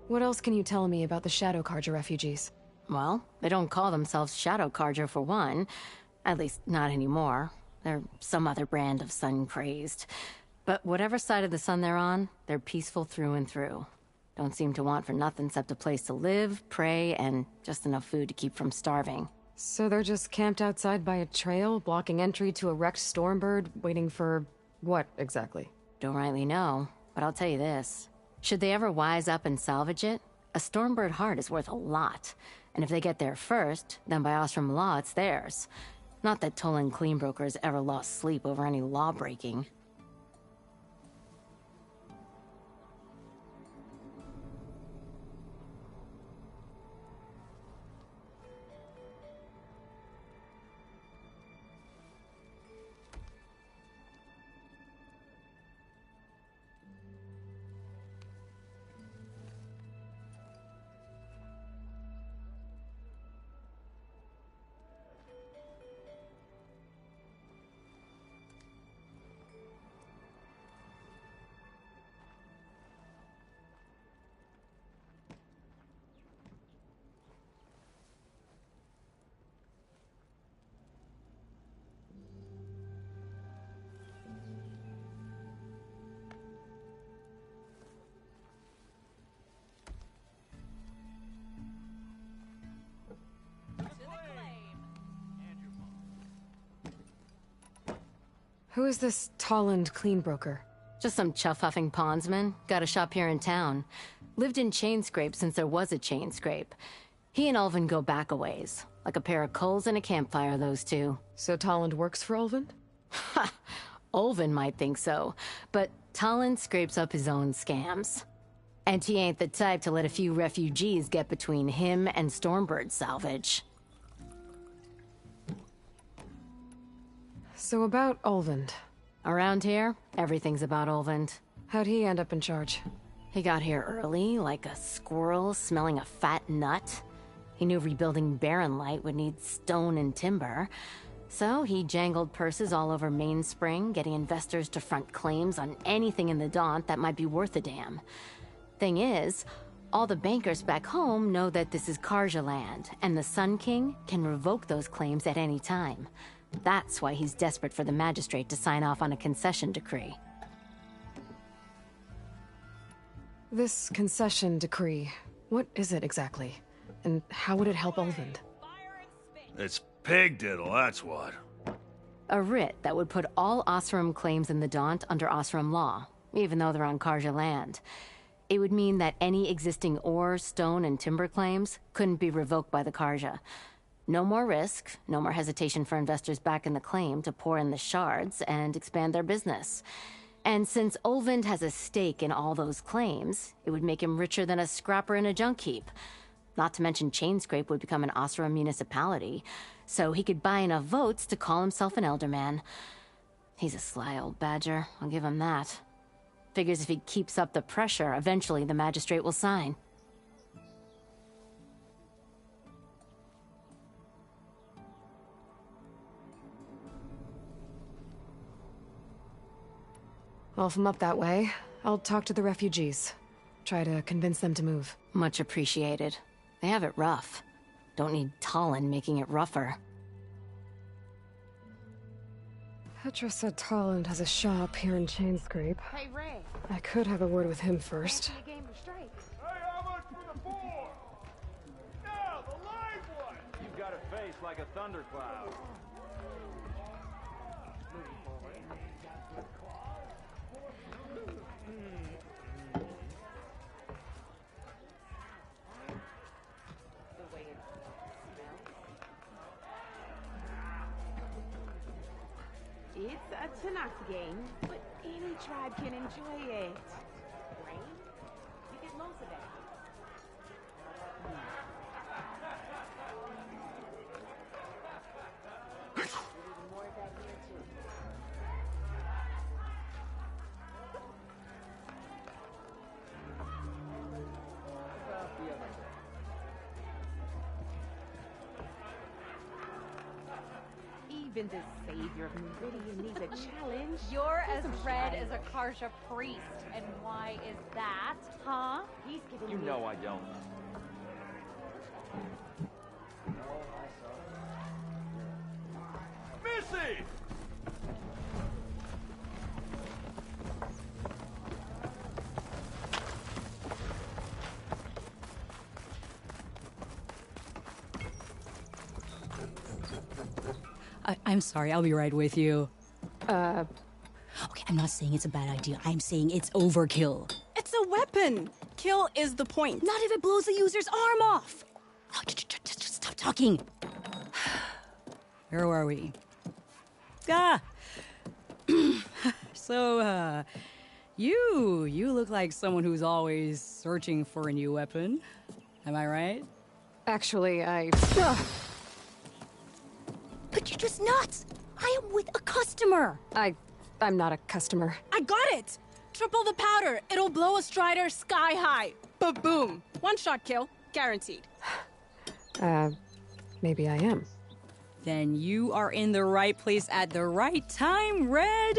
What else can you tell me about the Shadow Carja refugees? Well, they don't call themselves Shadow Carja for one. At least, not anymore. They're some other brand of sun-crazed. But whatever side of the sun they're on, they're peaceful through and through. Don't seem to want for nothing except a place to live, pray, and just enough food to keep from starving. So they're just camped outside by a trail, blocking entry to a wrecked Stormbird, waiting for... what, exactly? Don't rightly know, but I'll tell you this. Should they ever wise up and salvage it, a Stormbird heart is worth a lot. And if they get there first, then by Ostrom law, it's theirs. Not that Tolan Cleanbroker's ever lost sleep over any law breaking. Who is this Tolland Cleanbroker? Just some chuff-huffing pondsman. Got a shop here in town. Lived in Chainscrape since there was a Chainscrape. He and Ulvund go back a ways. Like a pair of coals and a campfire, those two. So Tolland works for Ulvund? Ha! Ulvund might think so, but Tolland scrapes up his own scams. And he ain't the type to let a few refugees get between him and Stormbird salvage. So about Ulvund. Around here, everything's about Ulvund. How'd he end up in charge? He got here early, like a squirrel smelling a fat nut. He knew rebuilding Barren Light would need stone and timber. So he jangled purses all over Mainspring, getting investors to front claims on anything in the Daunt that might be worth a damn. Thing is, all the bankers back home know that this is Carja land, and the Sun King can revoke those claims at any time. That's why he's desperate for the magistrate to sign off on a concession decree. This concession decree, what is it exactly? And how would it help Ulvund? It's pig diddle, that's what. A writ that would put all Osram claims in the Daunt under Osram law, even though they're on Carja land. It would mean that any existing ore, stone, and timber claims couldn't be revoked by the Carja. No more risk, no more hesitation for investors back in the claim to pour in the shards and expand their business. And since Ulvund has a stake in all those claims, it would make him richer than a scrapper in a junk heap. Not to mention Chainscrape would become an Osram municipality, so he could buy enough votes to call himself an elderman. He's a sly old badger, I'll give him that. Figures if he keeps up the pressure, eventually the magistrate will sign. Well, if I'm up that way, I'll talk to the refugees. Try to convince them to move. Much appreciated. They have it rough. Don't need Tolland making it rougher. Petra said Tolland has a shop here in Chainscrape. Hey, Ray. I could have a word with him first. Fancy a game of straight? Hey, how much for the board? Now, the live one! You've got a face like a thundercloud. It's a Tanakh game, but any tribe can enjoy it. Right? You get lots of it. Even the savior of Meridian needs a challenge. You're as Some red shine. as a Karja priest. And why is that, huh? He's giving You me know I don't. Missy! I'm sorry, I'll be right with you. Uh, Okay, I'm not saying it's a bad idea. I'm saying it's overkill. It's a weapon. Kill is the point. Not if it blows the user's arm off. Oh, just stop talking. Where were we? Ah! So, you look like someone who's always searching for a new weapon. Am I right? actually, But you're just nuts! I am with a customer! I'm not a customer. I got it. Triple the powder. It'll blow a Strider sky high. Ba-boom. One shot kill. Guaranteed. Maybe I am. Then you are in the right place at the right time, Red!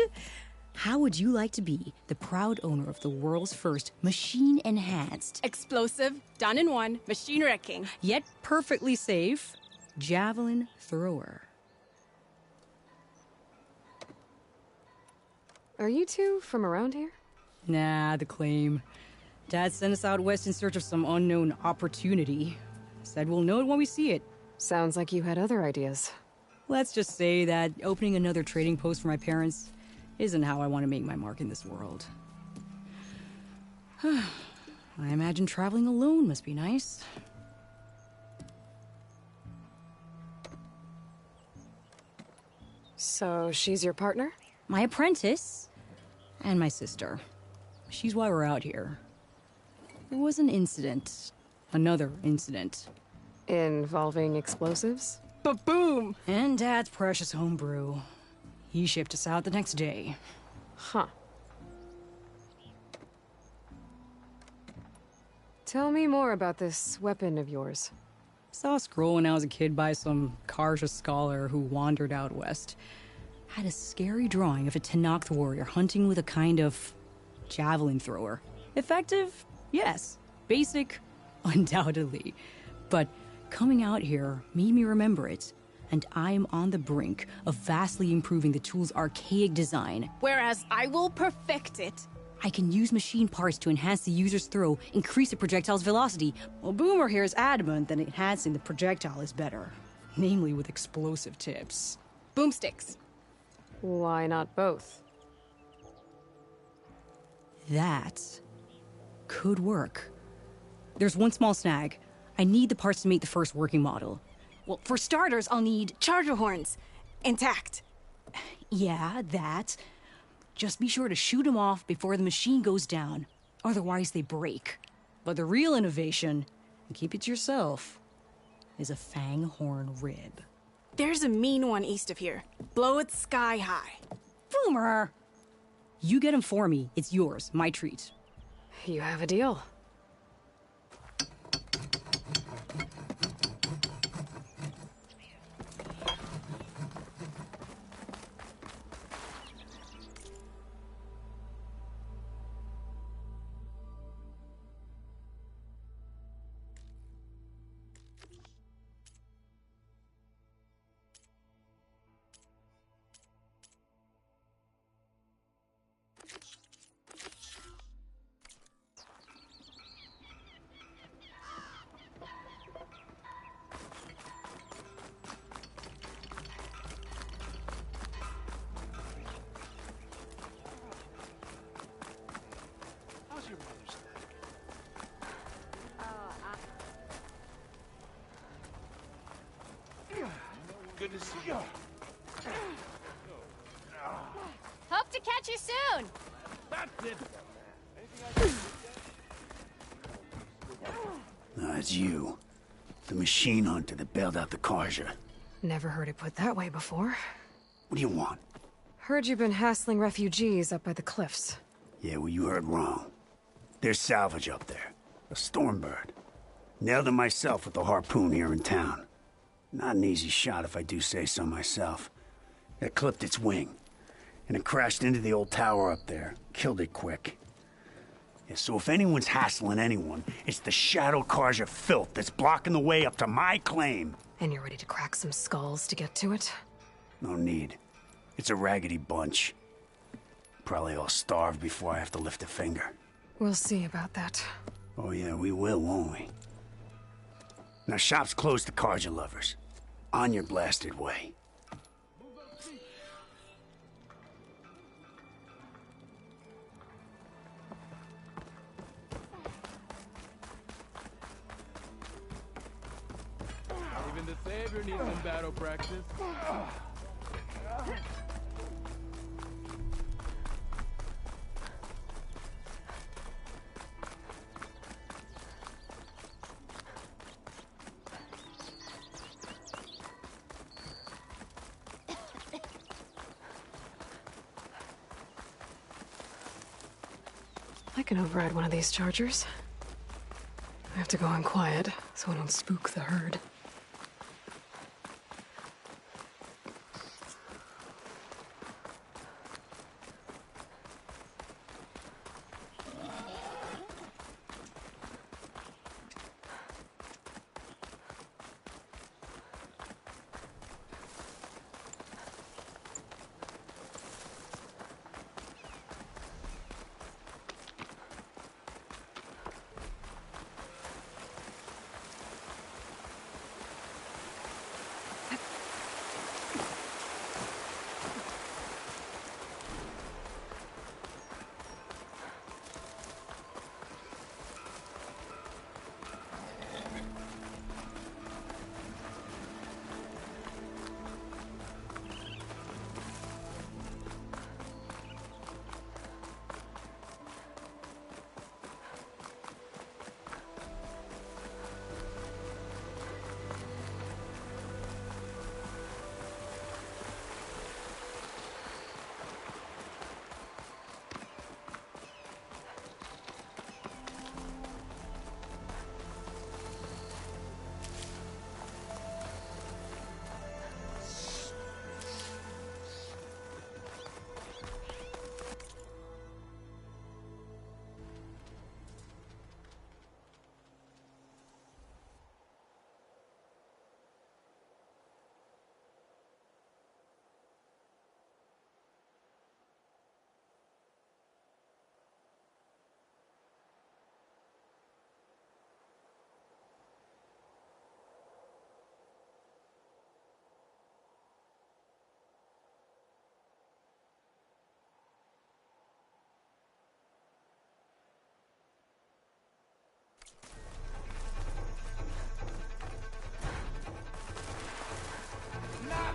How would you like to be the proud owner of the world's first machine-enhanced, Explosive. Done in one. Machine wrecking. yet perfectly safe, javelin thrower? Are you two from around here? Nah, the claim. Dad sent us out west in search of some unknown opportunity. Said we'll know it when we see it. Sounds like you had other ideas. Let's just say that opening another trading post for my parents isn't how I want to make my mark in this world. I imagine traveling alone must be nice. So she's your partner? My apprentice and my sister. She's why we're out here. There was an incident. Another incident. Involving explosives? Ba-boom. And Dad's precious homebrew. He shipped us out the next day. Huh. Tell me more about this weapon of yours. Saw a scroll when I was a kid by some Karja scholar who wandered out west. Had a scary drawing of a Tenakth warrior hunting with a kind of javelin thrower. Effective? Yes. Basic? Undoubtedly. But coming out here made me remember it, and I'm on the brink of vastly improving the tool's archaic design. Whereas I will perfect it. I can use machine parts to enhance the user's throw, increase the projectile's velocity. Well, Boomer here is adamant that enhancing the projectile is better, namely with explosive tips. Boomsticks. Why not both? That could work. There's one small snag. I need the parts to make the first working model. Well, for starters, I'll need charger horns. Intact. Yeah, that. Just be sure to shoot them off before the machine goes down. Otherwise, they break. But the real innovation, and keep it to yourself, is a fang horn rib. There's a mean one east of here. Blow it sky high. Boomer! You get him for me. It's yours. My treat. You have a deal. How's your mother's leg? Good to see you. Hope to catch you soon. That's it. It's you. The machine hunter that bailed out the Karja. Never heard it put that way before. What do you want? Heard you've been hassling refugees up by the cliffs. Yeah, well, you heard wrong. There's salvage up there. A Stormbird. Nailed it myself with the harpoon here in town. Not an easy shot if I do say so myself. It clipped its wing, and it crashed into the old tower up there. Killed it quick. Yeah, so if anyone's hassling anyone, it's the Shadow Carja filth that's blocking the way up to my claim. And you're ready to crack some skulls to get to it? No need. It's a raggedy bunch. Probably all starved before I have to lift a finger. We'll see about that. Oh yeah, we will, won't we? Now shop's closed to Carja lovers. On your blasted way. Even the Savior needs some battle practice. I can override one of these chargers. I have to go in quiet, so I don't spook the herd.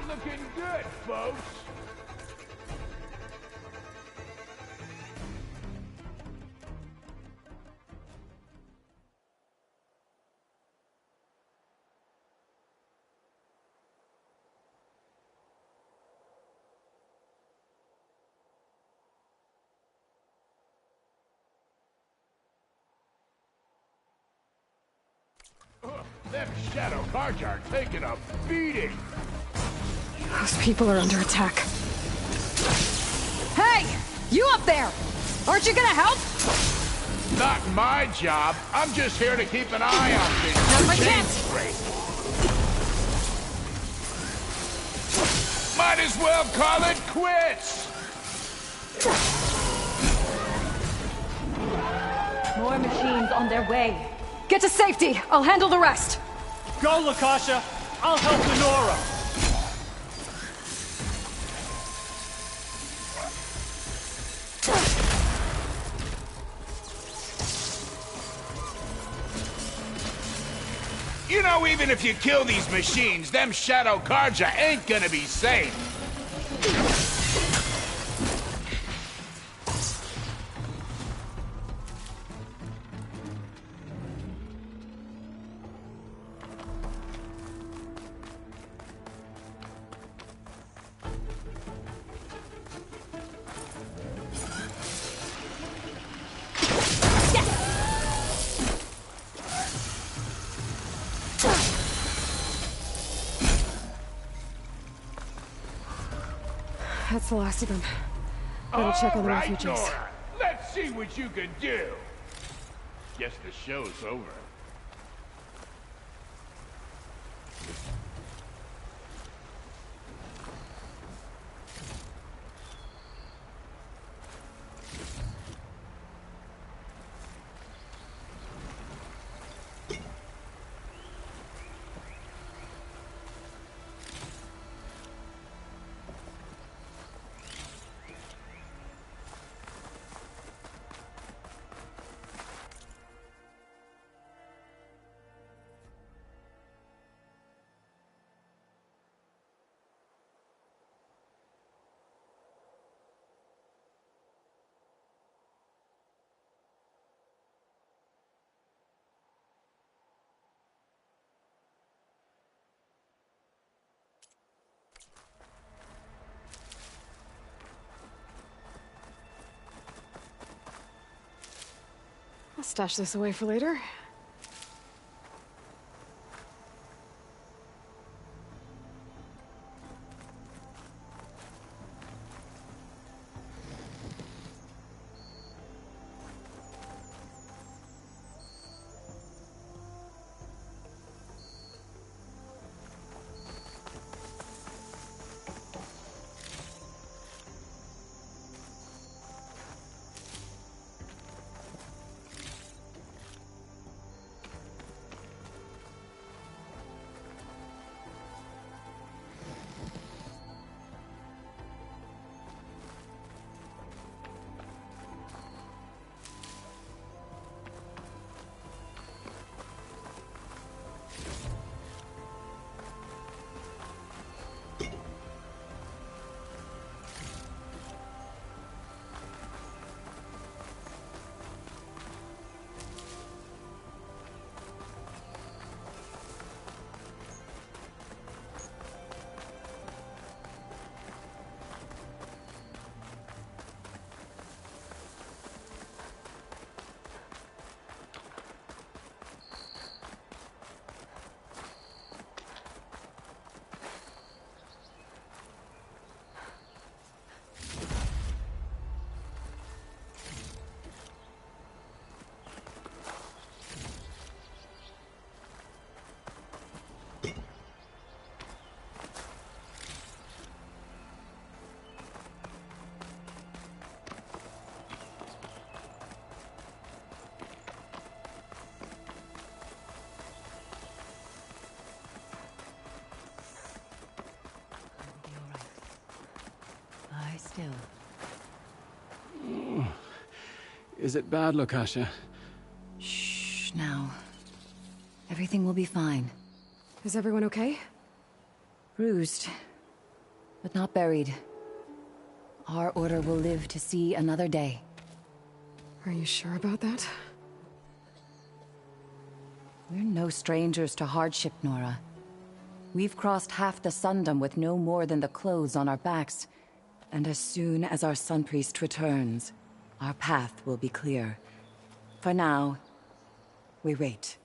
Looking good, folks. Them Shadow Carja are taking a beating. Those people are under attack. Hey! You up there! Aren't you gonna help? Not my job. I'm just here to keep an eye on things. Not my chance! Straight. Might as well call it quits. More machines on their way. Get to safety! I'll handle the rest! Go, Lakasha! I'll help Denora! You know, even if you kill these machines, them Shadow Carja ain't gonna be safe. That's the last of them. Better check on the Alright, refugees. Nora. Let's see what you can do. Guess the show's over. I'll stash this away for later. Lie still. Is it bad, Lukasha? Shh, now. Everything will be fine. Is everyone okay? Bruised, but not buried. Our order will live to see another day. Are you sure about that? We're no strangers to hardship, Nora. We've crossed half the Sundom with no more than the clothes on our backs. And as soon as our Sun Priest returns, our path will be clear. For now, we wait.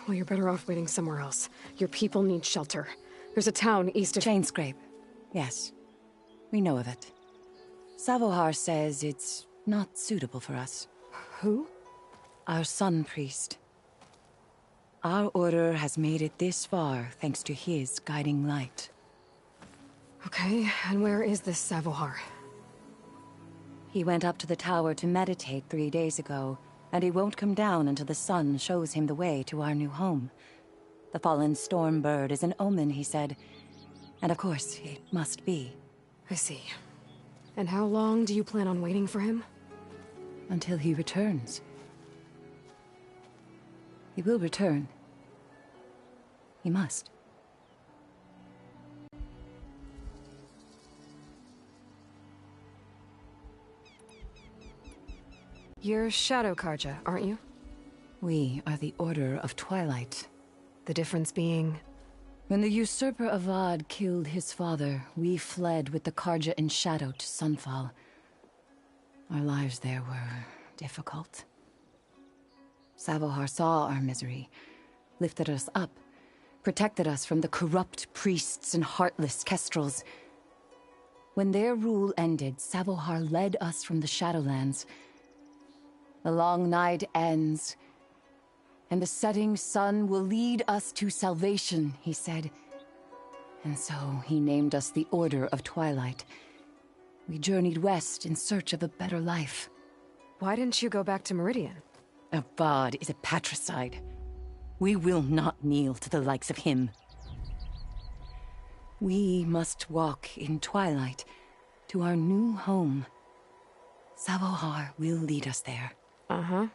Well, you're better off waiting somewhere else. Your people need shelter. There's a town east of... Chainscrape. Yes. We know of it. Savohar says it's not suitable for us. Who? Our Sun Priest. Our order has made it this far thanks to his guiding light. Okay, and where is this Savohar? He went up to the tower to meditate 3 days ago, and he won't come down until the sun shows him the way to our new home. The fallen storm bird is an omen, he said. And of course, it must be. I see. And how long do you plan on waiting for him? Until he returns. He will return. He must. You're Shadow Karja, aren't you? We are the Order of Twilight. The difference being... When the usurper Avad killed his father, we fled with the Karja in shadow to Sunfall. Our lives there were difficult. Savohar saw our misery, lifted us up, protected us from the corrupt priests and heartless kestrels. When their rule ended, Savohar led us from the Shadowlands. The long night ends, and the setting sun will lead us to salvation, he said. And so he named us the Order of Twilight. We journeyed west in search of a better life. Why didn't you go back to Meridian? Avad is a patricide. We will not kneel to the likes of him. We must walk in twilight to our new home. Savohar will lead us there. Uh-huh.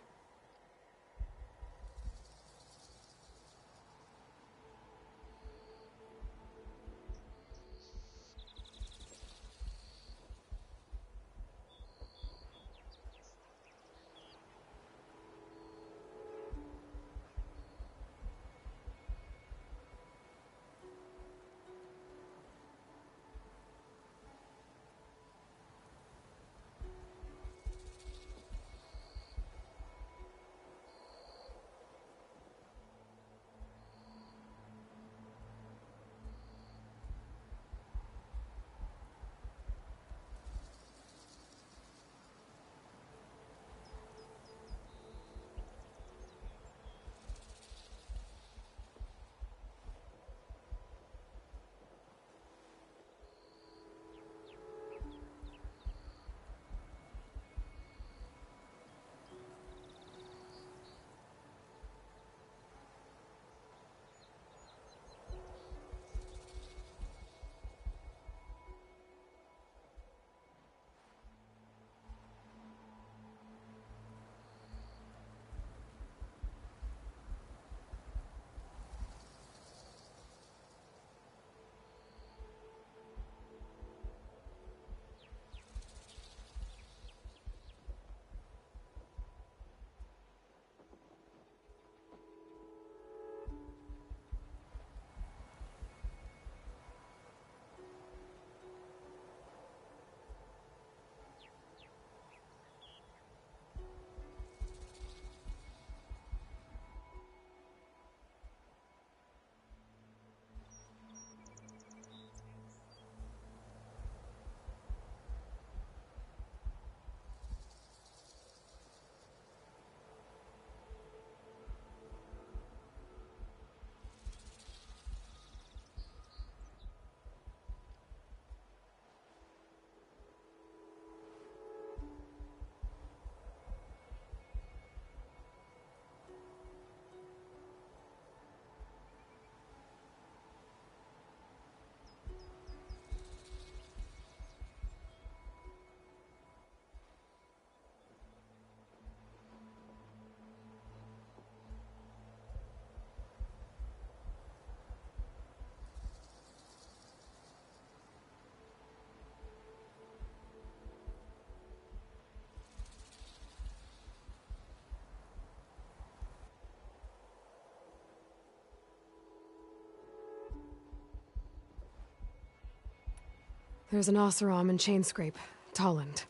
There's an Oseram in Chainscrape, Tolland.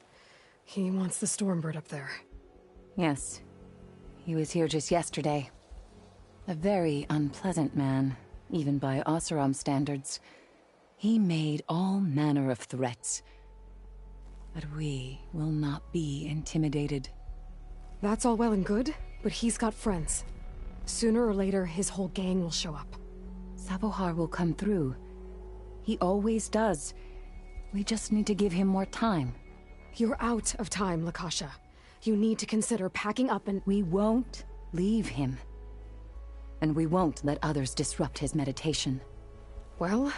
He wants the Stormbird up there. Yes. He was here just yesterday. A very unpleasant man, even by Oseram standards. He made all manner of threats. But we will not be intimidated. That's all well and good, but he's got friends. Sooner or later, his whole gang will show up. Savohar will come through. He always does. We just need to give him more time. You're out of time, Lakasha. You need to consider packing up and— We won't leave him. And we won't let others disrupt his meditation. Well,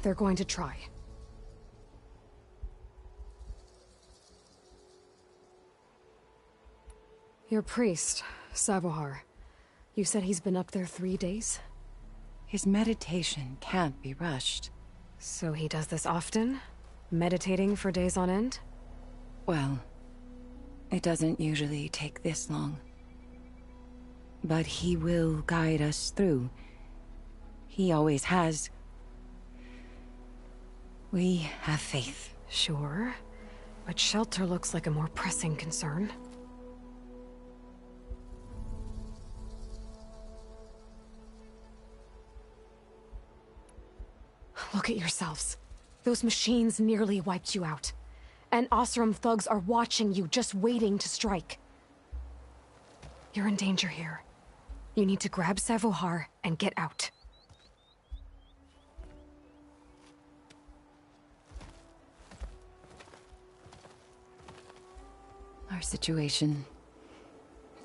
they're going to try. Your priest, Savohar. You said he's been up there 3 days? His meditation can't be rushed. So he does this often? Meditating for days on end? Well, it doesn't usually take this long. But he will guide us through. He always has. We have faith. Sure. But shelter looks like a more pressing concern. Look at yourselves. Those machines nearly wiped you out. And Oseram thugs are watching you, just waiting to strike. You're in danger here. You need to grab Savohar and get out. Our situation.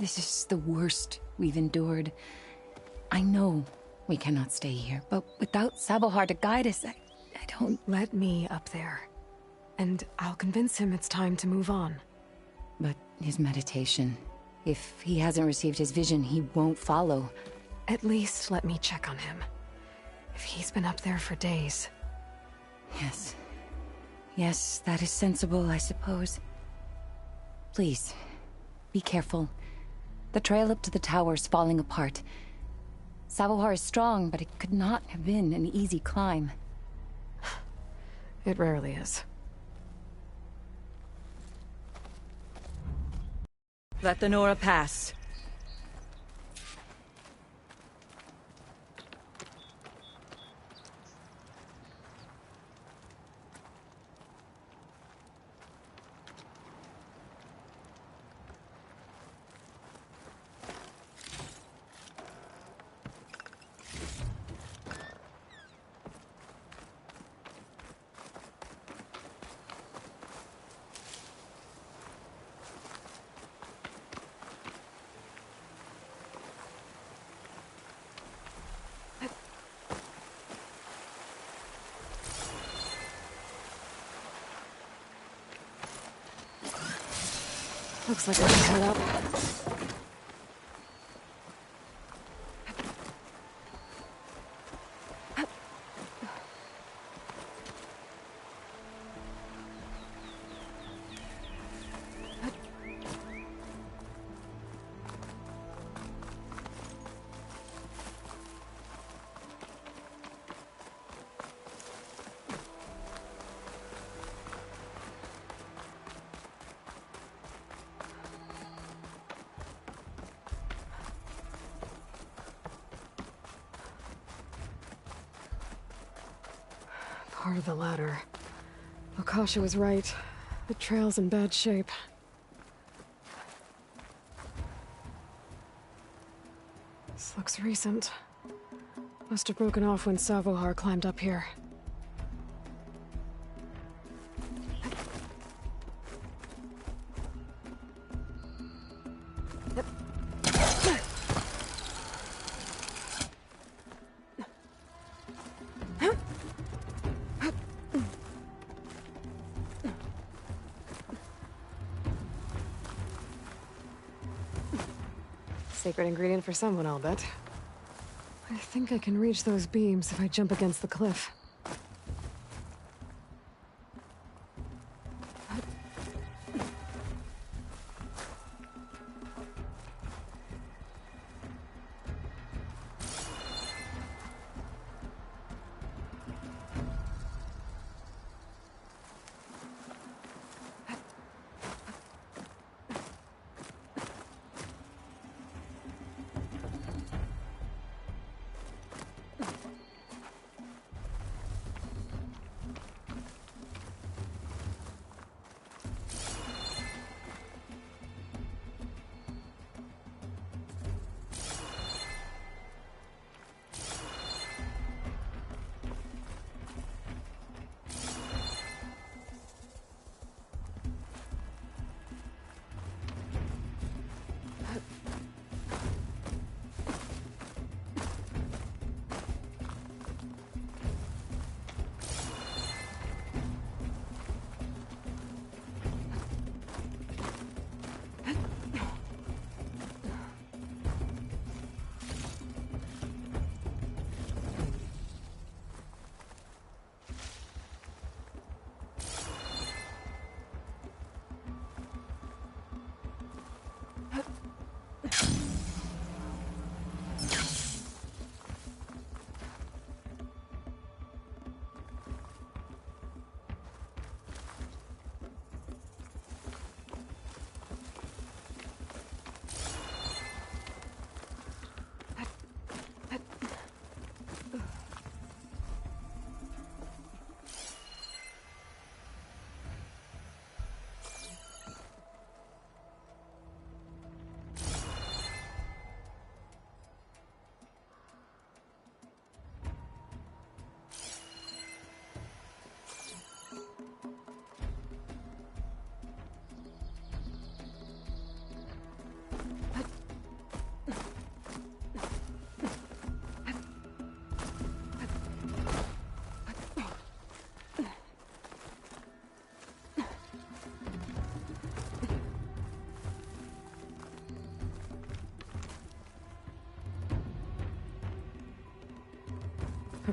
This is the worst we've endured. I know we cannot stay here, but without Savohar to guide us, I don't... Let me up there. And I'll convince him it's time to move on. But his meditation... If he hasn't received his vision, he won't follow. At least let me check on him. If he's been up there for days. Yes. Yes, that is sensible, I suppose. Please, be careful. The trail up to the tower's falling apart. Savohar is strong, but it could not have been an easy climb. It rarely is. Let the Nora pass. Looks like I can head up. Part of the ladder. Akasha was right. The trail's in bad shape. This looks recent. Must have broken off when Savohar climbed up here. Sacred ingredient for someone, I'll bet. I think I can reach those beams if I jump against the cliff.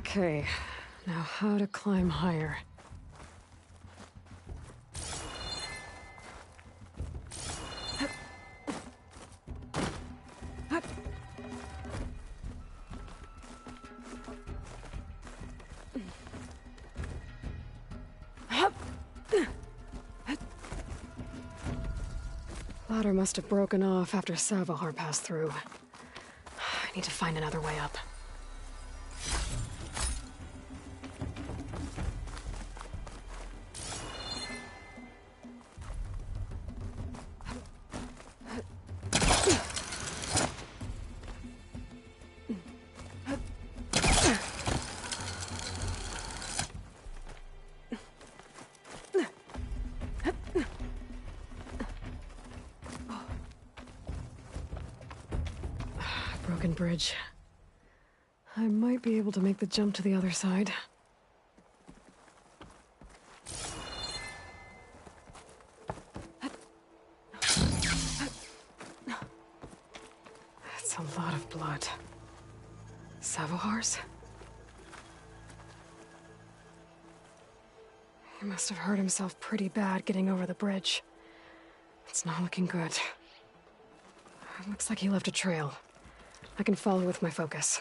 Okay, now how to climb higher. Ladder must have broken off after Savohar passed through. I need to find another way up. Broken bridge. I might be able to make the jump to the other side. That's a lot of blood. Savohar's? He must have hurt himself pretty bad getting over the bridge. It's not looking good. It looks like he left a trail. I can follow with my focus.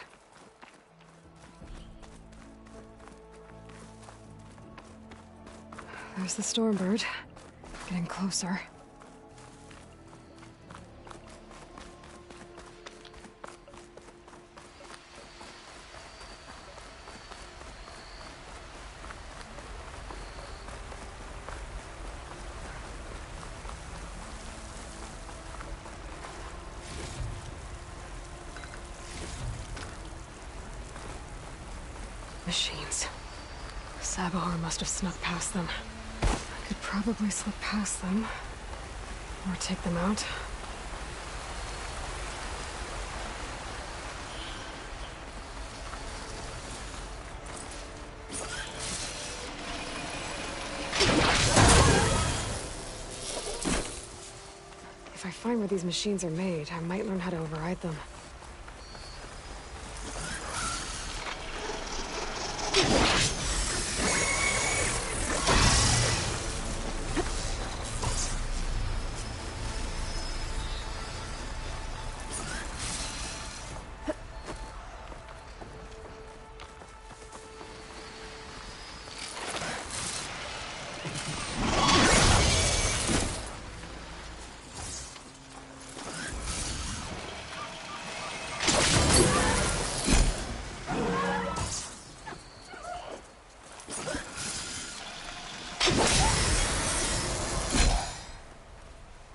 There's the Stormbird. Getting closer. Machines. Savohar must have snuck past them. I could probably slip past them. Or take them out. If I find where these machines are made, I might learn how to override them.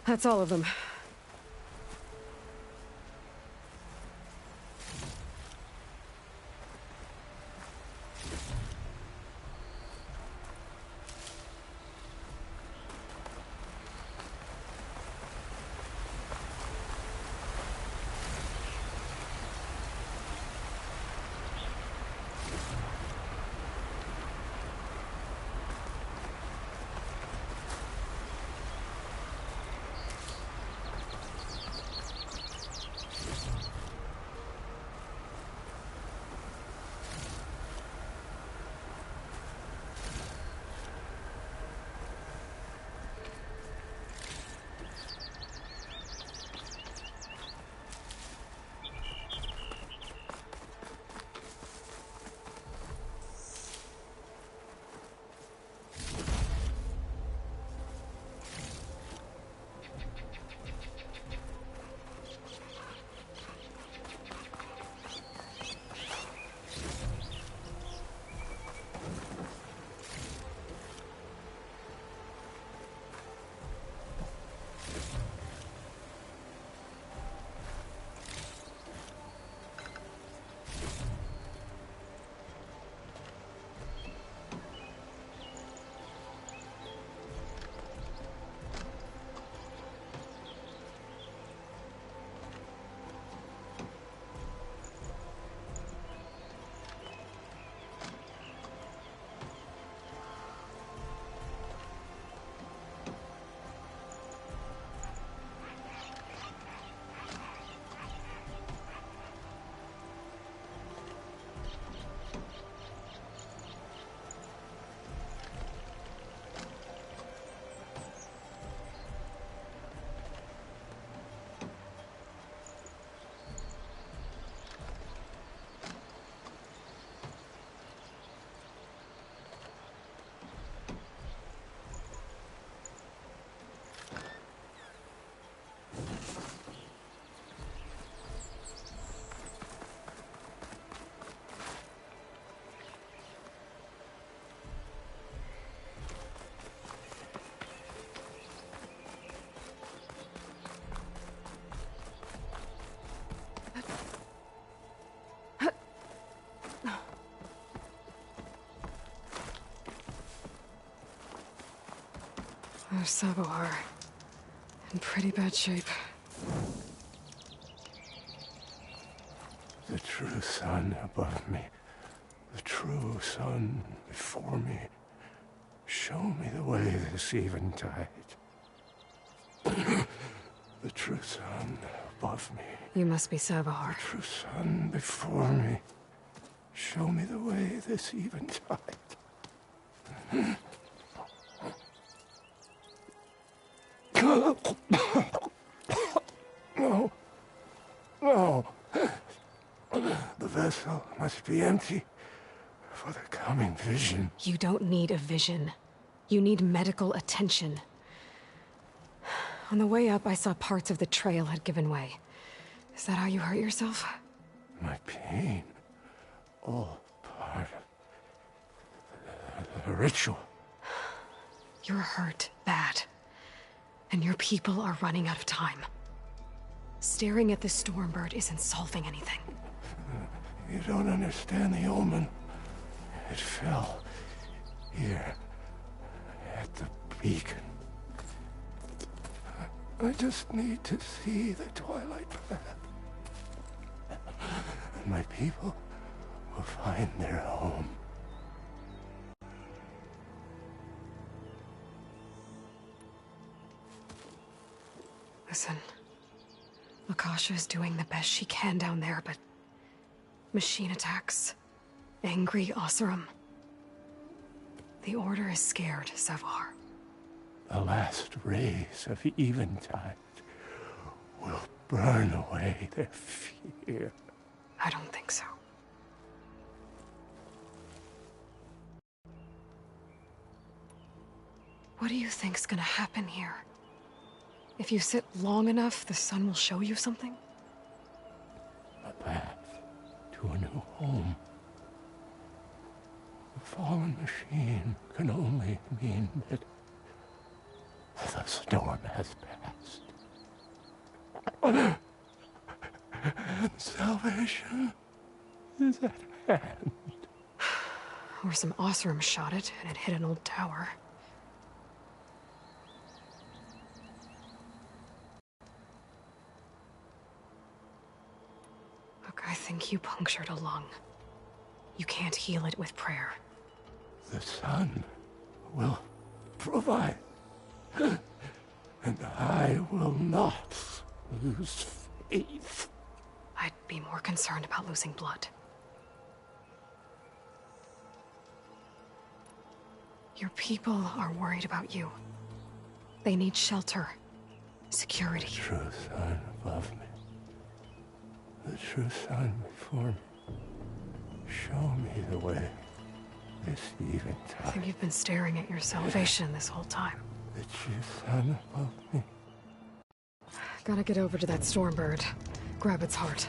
That's all of them. There's Savohar. In pretty bad shape. The true sun above me. The true sun before me. Show me the way this eventide. The true sun above me. You must be Savohar. The true sun before me. Show me the way this eventide. No. No. The vessel must be empty for the coming vision. You don't need a vision. You need medical attention. On the way up, I saw parts of the trail had given way. Is that how you hurt yourself? My pain. All part of the ritual. You're hurt bad. And your people are running out of time. Staring at the Stormbird isn't solving anything. You don't understand the omen. It fell here at the beacon. I just need to see the twilight path. And my people will find their home. Listen. Lakasha is doing the best she can down there, but... machine attacks. Angry Oseram. The Order is scared, Savohar. The last rays of eventide will burn away their fear. I don't think so. What do you think's gonna happen here? If you sit long enough, the sun will show you something? A path to a new home. The fallen machine can only mean that the storm has passed. And salvation is at hand. Or some Oseram shot it, and it hit an old tower. Look, I think you punctured a lung. You can't heal it with prayer. The sun will provide. And I will not lose faith. I'd be more concerned about losing blood. Your people are worried about you. They need shelter, security. The true sun above me. The true sun before me. Show me the way. This eventide. I think you've been staring at your salvation this whole time. The true sun above me. Gotta get over to that Stormbird. Grab its heart.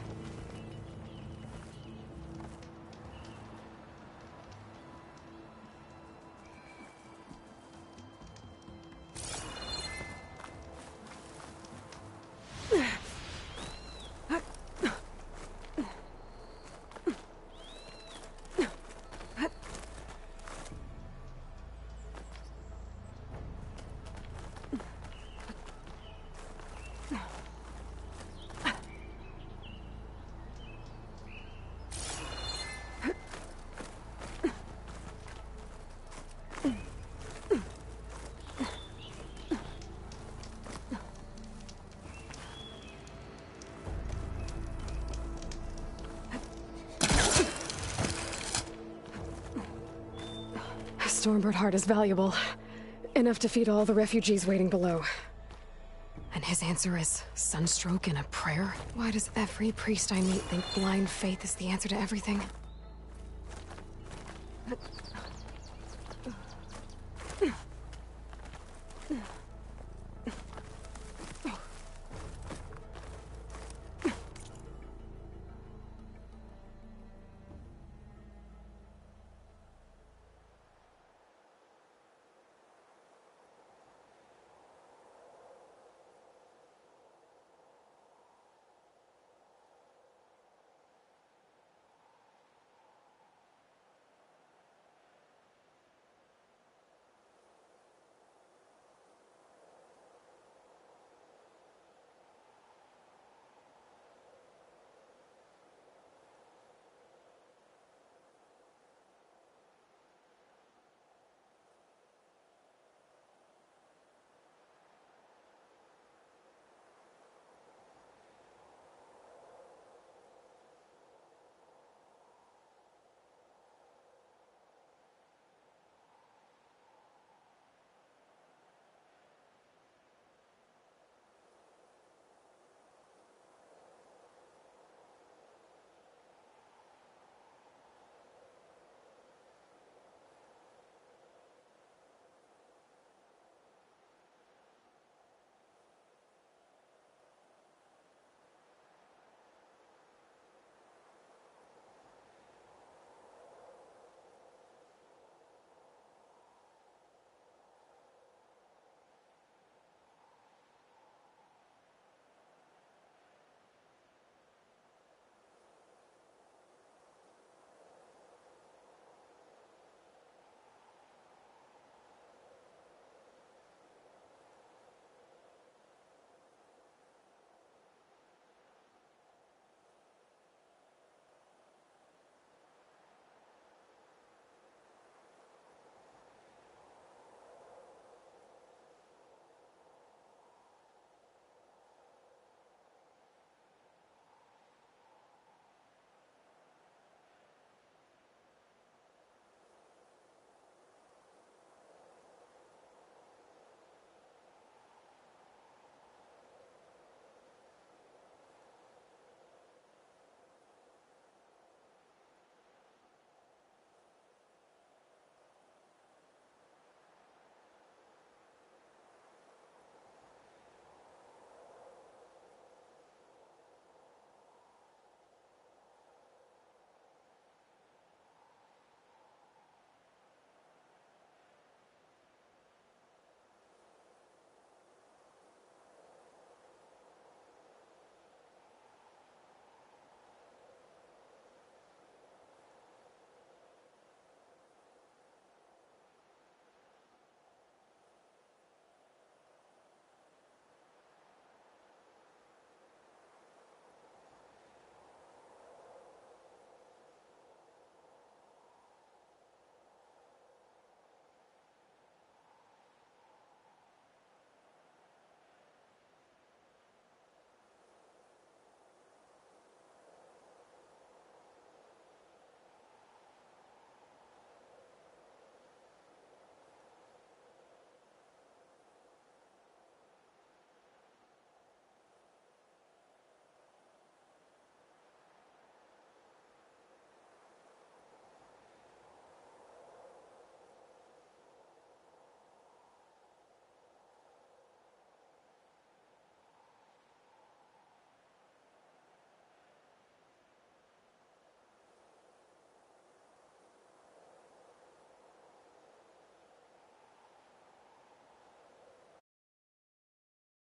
Stormbird heart is valuable. Enough to feed all the refugees waiting below. And his answer is sunstroke and a prayer? Why does every priest I meet think blind faith is the answer to everything?